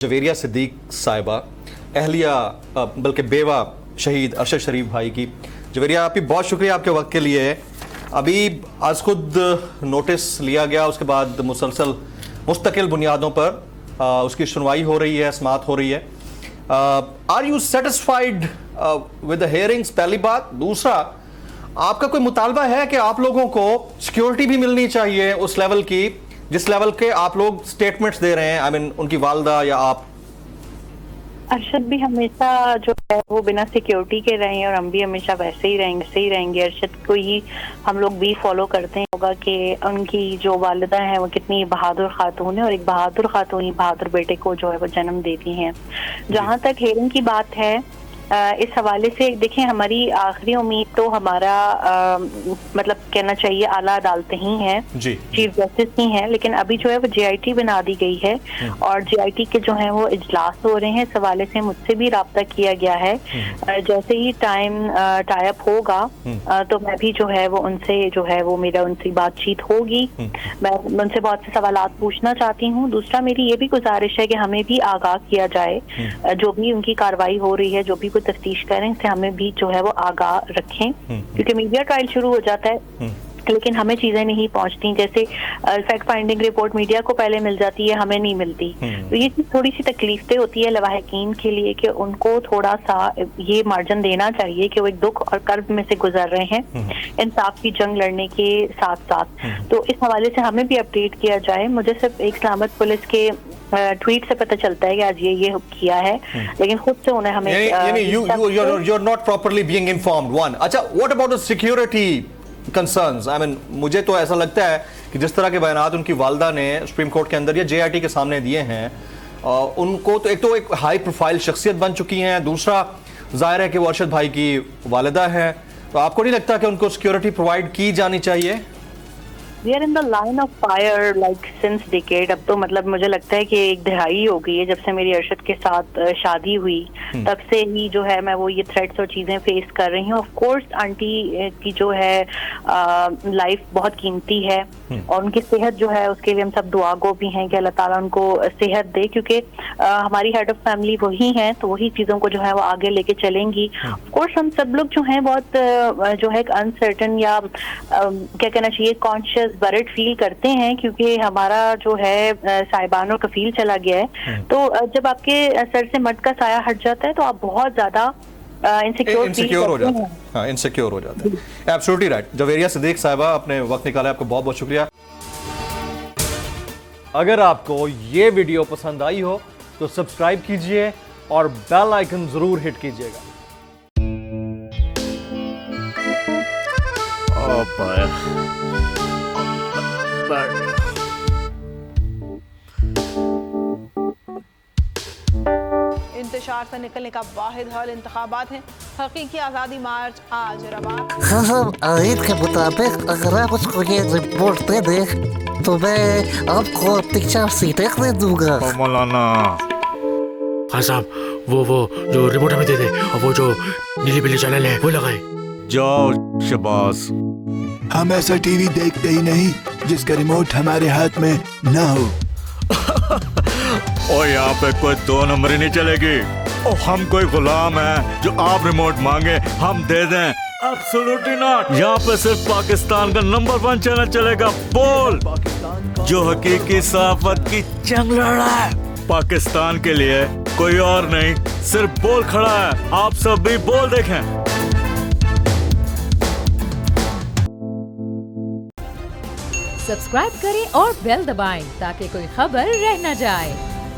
जवेरिया सिद्दीक साहिबा अहलिया बल्कि बेवा शहीद अरशद शरीफ भाई की। जवेरिया आपकी बहुत शुक्रिया आपके वक्त के लिए। अभी आज खुद नोटिस लिया गया, उसके बाद मुसलसल मुस्तकिल बुनियादों पर उसकी सुनवाई हो रही है, समाअत हो रही है। Are you satisfied with the hearings? पहली बात। दूसरा, आपका कोई मुतालबा है कि आप लोगों को सिक्योरिटी भी मिलनी चाहिए उस लेवल की जिस लेवल के आप लोग स्टेटमेंट्स दे रहे हैं? आई मीन उनकी वालदा या आप? अरशद भी हमेशा जो है वो बिना सिक्योरिटी के रहे और हम भी हमेशा वैसे ही रहेंगे। अरशद को ही हम लोग भी फॉलो करते हैं होगा कि उनकी जो वालिदा है वो कितनी बहादुर खातून है और एक बहादुर खातून ही बहादुर बेटे को जो है वो जन्म देती हैं। जहाँ तक हेयरिंग की बात है, इस हवाले से देखें, हमारी आखिरी उम्मीद तो हमारा मतलब कहना चाहिए आला अदालत ही है, चीफ जस्टिस ही है, लेकिन अभी जो है वो JIT बना दी गई है और JIT के जो है वो इजलास हो रहे हैं। इस हवाले से मुझसे भी राब्ता किया गया है। जैसे ही टाइम टाई अप होगा तो मैं भी जो है वो उनसे जो है वो मेरा उनसे बातचीत होगी। मैं उनसे बहुत से सवालात पूछना चाहती हूँ। दूसरा, मेरी ये भी गुजारिश है कि हमें भी आगाह किया जाए, जो भी उनकी कार्रवाई हो रही है, जो भी तफ्तीश करें, इससे हमें भी जो है वो आगाह रखें, क्योंकि मीडिया ट्रायल शुरू हो जाता है लेकिन हमें चीजें नहीं पहुंचती। जैसे फैक्ट फाइंडिंग रिपोर्ट मीडिया को पहले मिल जाती है, हमें नहीं मिलती। तो ये थोड़ी सी तकलीफ होती है लवाहिकीन के लिए कि उनको थोड़ा सा ये मार्जिन देना चाहिए कि वो एक दुख और कर्ब में से गुजर रहे हैं इंसाफ की जंग लड़ने के साथ साथ। तो इस हवाले से हमें भी अपडेट किया जाए। मुझे सिर्फ एक सलामत पुलिस के ट्वीट से पता चलता है कि आज ये किया है, लेकिन खुद से उन्हें हमें you're not properly being informed. One. अच्छा, what about the security concerns? I mean, मुझे तो ऐसा लगता है कि जिस तरह के बयानात उनकी वालदा ने सुप्रीम कोर्ट के अंदर या JIT के सामने दिए हैं, उनको तो एक हाई प्रोफाइल शख्सियत बन चुकी हैं। दूसरा, जाहिर है कि वो अरशद भाई की वालिदा है, तो आपको नहीं लगता कि उनको सिक्योरिटी प्रोवाइड की जानी चाहिए? We are in the line of fire like since decade. अब तो मतलब मुझे लगता है कि एक दहाई हो गई है जब से मेरी अरशद के साथ शादी हुई, तब से ही जो है मैं वो ये थ्रेट्स और चीजें फेस कर रही हूँ। ऑफ कोर्स आंटी की जो है लाइफ बहुत कीमती है और उनकी सेहत जो है उसके लिए हम सब दुआ गो भी हैं कि अल्लाह ताला उनको सेहत दे, क्योंकि हमारी हेड ऑफ फैमिली वही हैं, तो वही चीजों को जो है वो आगे लेके चलेंगी। ऑफ कोर्स हम सब लोग जो हैं बहुत जो है अनसर्टन या क्या कहना चाहिए कॉन्शियस बरड फील करते हैं, क्योंकि हमारा जो है साहिबान और कफील चला गया है। तो जब आपके सर से मड का साया हट जाता है तो आप बहुत ज्यादा इनसिक्योर हो जाते हैं। हाँ, इनसिक्योर हो जाते हैं। Absolutely right. जवेरिया सिद्दीक साहिबा, अपने वक्त निकाला, आपको बहुत बहुत शुक्रिया। अगर आपको ये वीडियो पसंद आई हो तो सब्सक्राइब कीजिए और बेल आइकन जरूर हिट कीजिएगा। इंतशार से निकलने का वाहिद हल इंतखाबात हैं। हकीकी आज़ादी मार्च आज रवाना। हाँ, आयत के मुताबिक अगर आप उसको ये रिपोर्ट दे दें तो मैं आपको अपनी 4 सीटें दे दूंगा। मौलाना खान साहब, वो जो रिपोर्ट हमें दे दे और वो जो नीली पीली चैनल है वो लगाए। जाओ शबाज। हम ऐसा टीवी देखते ही नहीं जिसका रिमोट हमारे हाथ में ना हो। और यहाँ पे कोई 2 नंबर ही नहीं चलेगी। और हम कोई गुलाम है जो आप रिमोट मांगे हम दे दें? Absolutely not. यहाँ पे सिर्फ पाकिस्तान का नंबर 1 चैनल चलेगा, बोल, जो हकीकी सहाफत की जंग लड़ रहा है पाकिस्तान के लिए। कोई और नहीं, सिर्फ बोल खड़ा है। आप सब भी बोल देखें। सब्सक्राइब करें और बेल दबाएं ताकि कोई खबर रह न जाए।